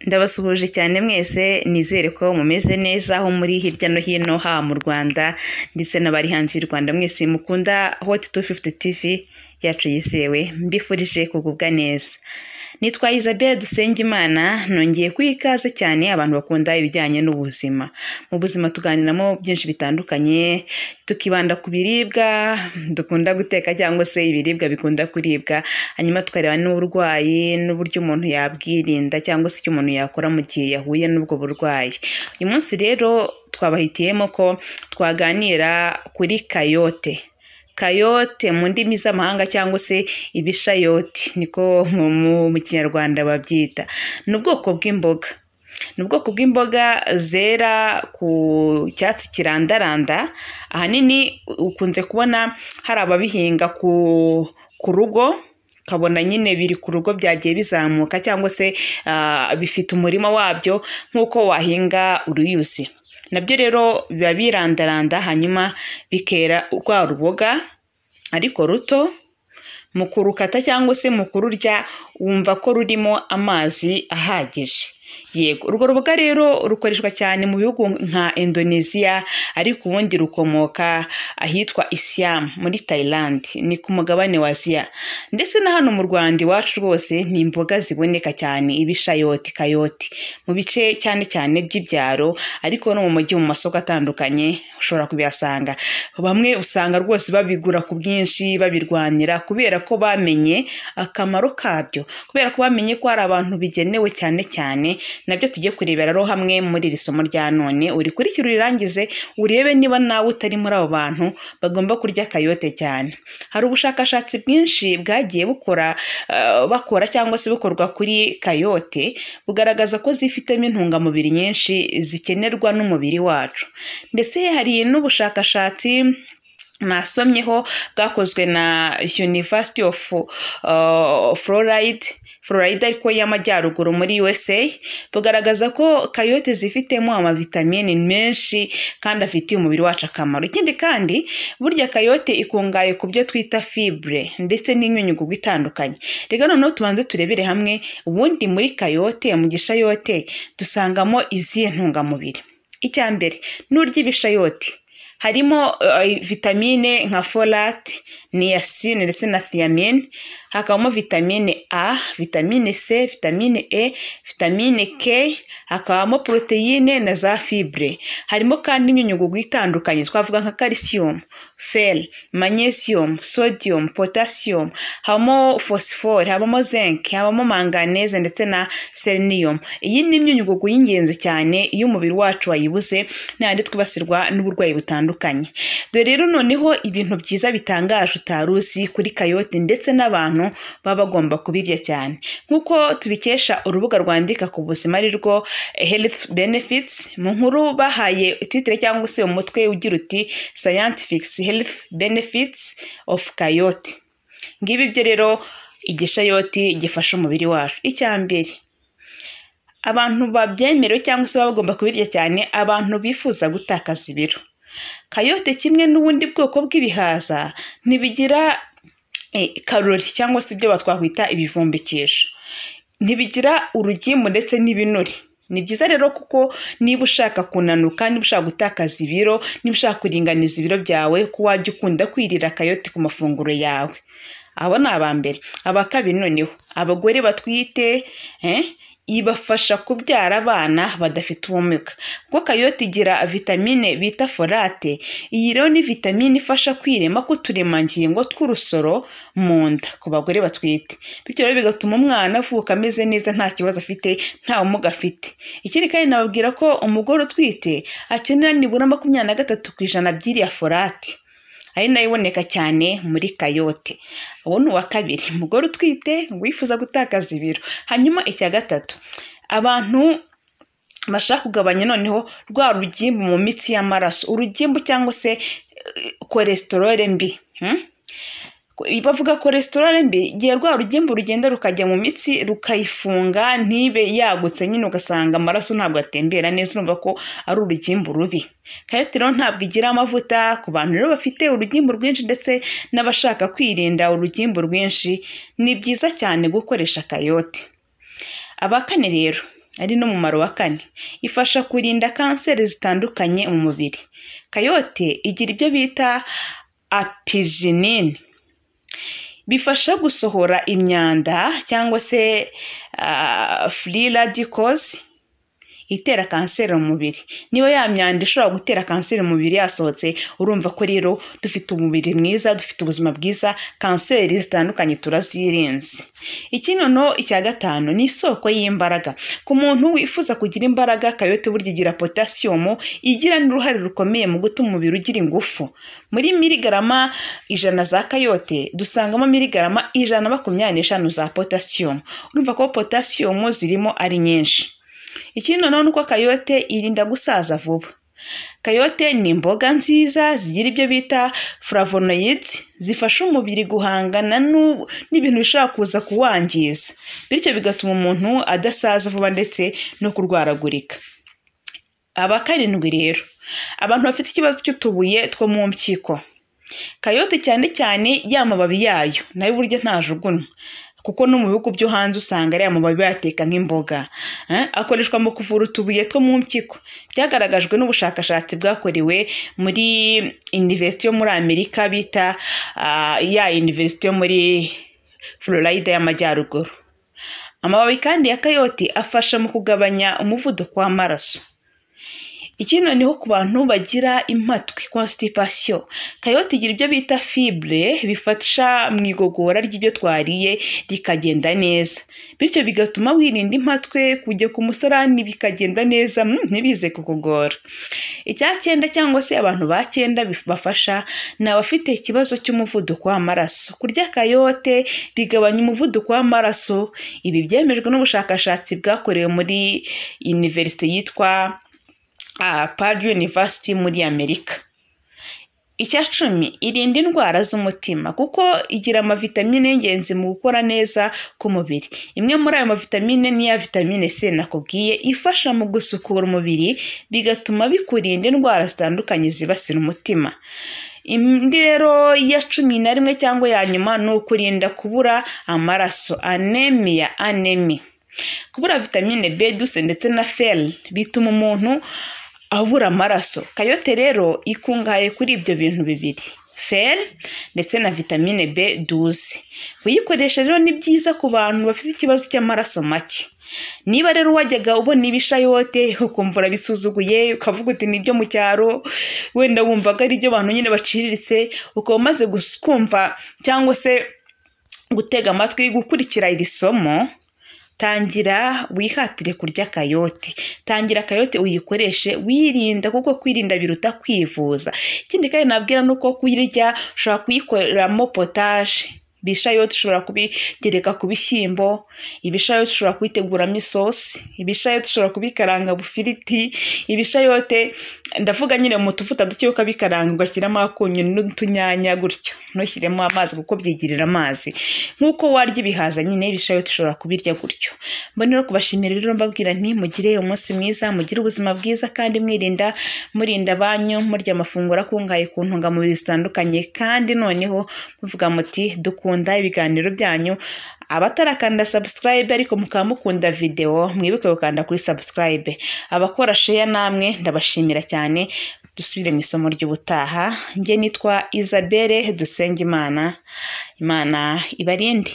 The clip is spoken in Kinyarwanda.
Ndabasuhuje cyane mwese nizere ko mumeze neza aho muri hirya no hino ha mu Rwanda ndetse n'abari hanze y'u Rwanda mwese mukunda Hot 250 TV yacu yizewe mbifurije kugubwa neza. Nitwa Isabelle Dusengimana nongeye kwikaze cyane abantu bakunda ibijyanye n'ubuzima. Mu buzima tuganiramo byinshi bitandukanye tukibanda ku biribwa dukunda guteka cyangwa se ibiribwa bikunda kuribwa, hanyuma tukareba n'uburwayi n'uburyo umuntu yabwirinda cyangwa se icyo umuntu yakora mu gihe yahuye n'ubwo burwayi. Uyu munsi rero twabahitiyemo ko twaganira kuri kayote. Kayote mu ndimi z'amahanga cyangwa se ibishayoti niko mu kinyarwanda babyita. Ni ubwoko bw'imboga. Ni ubwoko bw'imboga zera ku cyatsi kirandaranda, ahanini ukunze kubona hari ababihinga ku rugo, kabona nyine biri ku rugo byagiye bizamuka cyangwa se bifite umurima wabyo nk'uko wahinga uruyuzi. Nabyo rero biba birandaranda hanyuma bikera rwa ruboga ariko ruto, mu kurukata cyangwa se mu kururya wumva ko rurimo amazi ahagije. Yego, urwo ruboga rero rukoreshwa cyane mu bihugu nka Indonesia, ariko ubundi rukomoka ahitwa Siam muri Thailand, ni ku mugabane wa Asia. Ndetse na hano mu Rwanda iwacu rwose ni imboga ziboneka cyane, ibishayoti, kayoti mu bice cyane cyane by'ibyaro, ariko no mu mujyi mu masoko atandukanye ushobora kubihasanga. Bamwe usanga rwose babigura ku bwinshi babirwanira kubera ko bamenye akamaro kabyo, kubera ko bamenye ko hari abantu bigenewe cyane cyane. Nabyo tugiye kurebera rero hamwe muri iri somo rya none. Urikurikira urirangize urebe niba nawe utari muri abo bantu bagomba kurya kayote cyane. Hari ubushakashatsi bwinshi bwagiye bakora cyangwa se bukorwa kuri kayote, bugaragaza ko zifitemo intungamubiri nyinshi zikenerwa n'umubiri wacu. Ndetse hari n'ubushakashatsi nasomyeho bwakozwe na University of Florida ariko y'amajyaruguru muri USA, bugaragaza ko kayote zifitemo amavitamine menshi kandi afitiye umubiri wacu akamaro. Ikindi kandi burya kayote ikungahaye ku byo twita fibre ndetse n'imyunyungugu itandukanye. Reka noneho tubanze turebere hamwe ubundi muri kayote, mu gishayote dusangamo izihe ntungamubiri. Icya mbere n'urya ibishayoti harimo vitamine nka folate, niacin ndetse na thiamine, hakabamo vitamine A, vitamine C, vitamine E, vitamine K, hakabamo proteine na za fibre. Harimo kandi imyunyungugu itandukanye twavuga nka calcium, fer, magnesium, sodium, potassium, habamo phosphore, habamo zinc, habamo manganese ndetse na selenium. Iyi ni imyunyungugu y'ingenzi cyane iyo umubiri wacu wayibuze n'andi twibasirwa n'uburwayi butandukanye. Dore rero noneho ibintu byiza bitangaje utaruzi kuri kayote ndetse n'abantu baba bagomba kubirya cyane, nk'uko tubikesha urubuga rwandika ku buzima ari rwo Health Benefits. Mu nkuru bahaye titre cyangwa se umutwe ugira uti Scientific Health Benefits of Kayote. Ngibi byo rero igishayoti gifasha umubiri wacu. Icya mbere, abantu babyemerewe cyangwa se baba bagomba kubirya cyane, abantu bifuza gutakaza ibiro. Kayote kimwe n'ubundi bwoko bw'ibihaza ntibigira kalori cyangwa se ibyo batwakwita ibivumbikisho, ntibigira urugimbu ndetse n'ibinure. Ni byiza rero kuko niba ushaka kunanuka, niba ushaka gutakaza ibiro, niba ushaka kuringaniza ibiro byawe, ko wajya ukunda kwirira kayote ku mafunguro yawe. Abo ni abambere. Abakabiri noneho abagore batwite, ibafasha kubyara abana badafite ubumuga, kuko kayote igira vitamine bita folate. Iyi rero ni vitamine ifasha kwirema k'uturemangingo tw'urusoro mu nda ku bagore batwite, bityo rero bigatuma umwana avuka ameze neza nta kibazo afite, nta bumuga afite. Ikindi kandi nababwira ko umugore utwite akenera nibura 23% by'iriya folate, ari nayo iboneka cyane muri kayote. Uwo ni uwa kabiri, umugore utwite wifuza gutakaza ibiro. Hanyuma icya gatatu, abantu bashaka kugabanya noneho rwa rugimbu mu mitsi y'amaraso, urugimbu cyangwa se cholesterol mbi. Bavuga cholesterol mbi igihe rwa rugimbu rugenda rukajya mu mitsi rukayifunga ntibe yagutse, nyine ugasanga amaraso ntabwo atembera neza, urumva ko ari urugimbu rubi. Kayote rero ntabwo igira amavuta. Ku bantu rero bafite urugimbu rwinshi ndetse n'abashaka kwirinda urugimbu rwinshi, ni byiza cyane gukoresha kayote. Abakane rero ari n'umumaro wa 4, ifasha kurinda kanseri zitandukanye mu mubiri. Kayote igira ibyo bita apigenine, bifasha gusohora imyanda cyangwa se free radicals itera kanseri mu mubiri. Niyo ya myanda ishobora gutera kanseri mu mubiri yasohotse, urumva ko rero dufite umubiri mwiza, dufite ubuzima bwiza, kanseri zitandukanye turazirinze. Ikinono icya 5 ni isoko y'imbaraga. Ku muntu wifuza kugira imbaraga, kayote burya igira potassium, igira n'uruhare rukomeye mu gutuma umubiri ugira ingufu. Muri miligarama 100 za kayote dusangamo miligarama 125 za potassium. Urumva ko potassium zirimo ari nyinshi. Ikinono nuko kayote irinda gusaza vuba. Kayote ni imboga nziza zigira ibyo bita flavonoids, zifasha umubiri guhangana n'ibintu bishobora kuza kuwangiza, bityo bigatuma umuntu adasaza vuba ndetse no kurwaragurika. Aba 7 rero, abantu bafite ikibazo cy'utubuye two mu mpyiko. Kayote cyane cyane y'amababi yayo nayo burya ntajugunwa, kuko no mu bihugu byo hanze usanga ari amababi bayateka nk'imboga. Akoreshwa mu kuvura utubuye two mu mpyiko. Byagaragajwe n'ubushakashatsi bwakorewe muri university yo muri Amerika bita ya university yo muri Florida y'Amajyaruguru. Amababi kandi ya kayote afasha mu kugabanya umuvuduko w'amaraso. Ikino niho ku bantu bagira impatwe constipation. Kayote igira ibyo bita fibre bifasha mu igogora ry'ibyo twariye rikagenda neza, bityo bigatuma wirinda impatwe, kujya ku musarani bikagenda neza, ntibize kukugora. Icya 9 cyangwa se abantu ba 9 bafasha n'abafite ikibazo cy'umuvuduko w'amaraso. Kurya kayote bigabanya umuvuduko w'amaraso. Ibi byemejwe n'ubushakashatsi bwakorewe muri university yitwa Purdue University muri Amerika. Icya 10 irinda indwara z'umutima kuko igira amavitamine y'ingenzi mu gukora neza ku mubiri. Imwe muri ayo mavitamine ni ya vitamine C nakubwiye, ifasha mu gusukura umubiri bigatuma bikurinda indwara zitandukanye zibasira umutima. Indi rero ya 11 cyangwa ya nyuma ni ukurinda kubura amaraso, anemia. Kubura vitamine B12 ndetse na fer bituma umuntu abura amaraso. Kayote rero ikungahaye kuri ibyo bintu bibiri, fer ndetse na vitamine B12. Kuyikoresha rero ni byiza ku bantu bafite ikibazo cy'amaraso make. Niba rero wajyaga ubona ibishayote ukumva bisuzuguye, ukavuga uti nibyo mu cyaro, wenda wumvaga ari byo abantu nyine baciriritse, ukaba umaze kumva cyangwa se gutega amatwi gukurikira iri somo, tangira wihatire kurya kayote. Tangira kayote uyikoreshe wirinda, kuko kwirinda biruta kwivuza. Ikindi kandi nabwira nuko kuyirya ushobora kuyikoramo potage. Ibishayote ushobora kubigereka ku bishyimbo, ibishayote ushobora kubiteguramo isosi, ibishayote ushobora kubikaranga bufiriti, ibishayote ndavuga nyine mu tuvuta duke ukabikaranga ugashyiramo akunyu n'utunyanya gutyo, ntushyiremo amazi kuko byigirira amazi. Nkuko warya ibihaza nyine ibishayote ushobora kubirya gutyo. Mbone no kubashimira rero mbabwira nti mugire umunsi mwiza, mugire ubuzima bwiza kandi murinda banyu, murya amafunguro akungahaye ku ntungamubiri zitandukanye, kandi noneho muvuga muti dukunda ibiganiro byanyu. Abatarakanda subscribe ariko mukaba mukunda video, mwibuke gukanda kuri subscribe. Abakora share namwe ndabashimira cyane. Dusubire mu isomo ry'ubutaha. Nge nitwa Isabelle Dusengimana. Imana ibarinde.